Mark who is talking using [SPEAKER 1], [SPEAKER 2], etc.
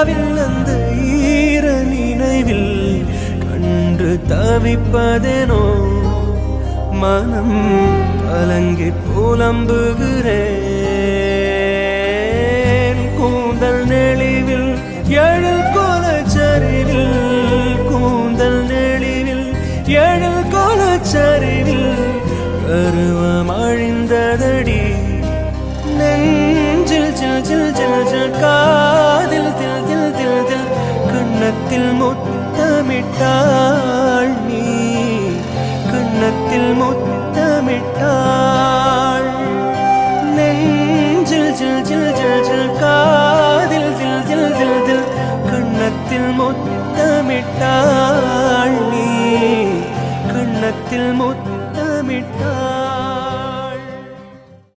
[SPEAKER 1] நிலாவில் அந்த ஈர நினைவில் கண்டு தவிப்பதேனோ மனம் கலங்கி புலம்புகிறேன் கூந்தல் நெளிவில் எழில் கோலச்சரிவில் கூந்தல் நெளிவில் எழில் கோலச்சரிவில் கருவம் அழிந்ததடி நெஞ்சில் சில் சில் சில் சில் காதில் தில் தில் தில் தில் கண்ணத்தில் முத்தமிட்டாள் நீ கண்ணத்தில் முத்தமிட்டாள் நெஞ்சில் சில் சில் சில் சில் காதில் தில் தில் தில் தில் கண்ணத்தில் முத்தமிட்டாள் நீ கண்ணத்தில் முத்தமிட்டாள்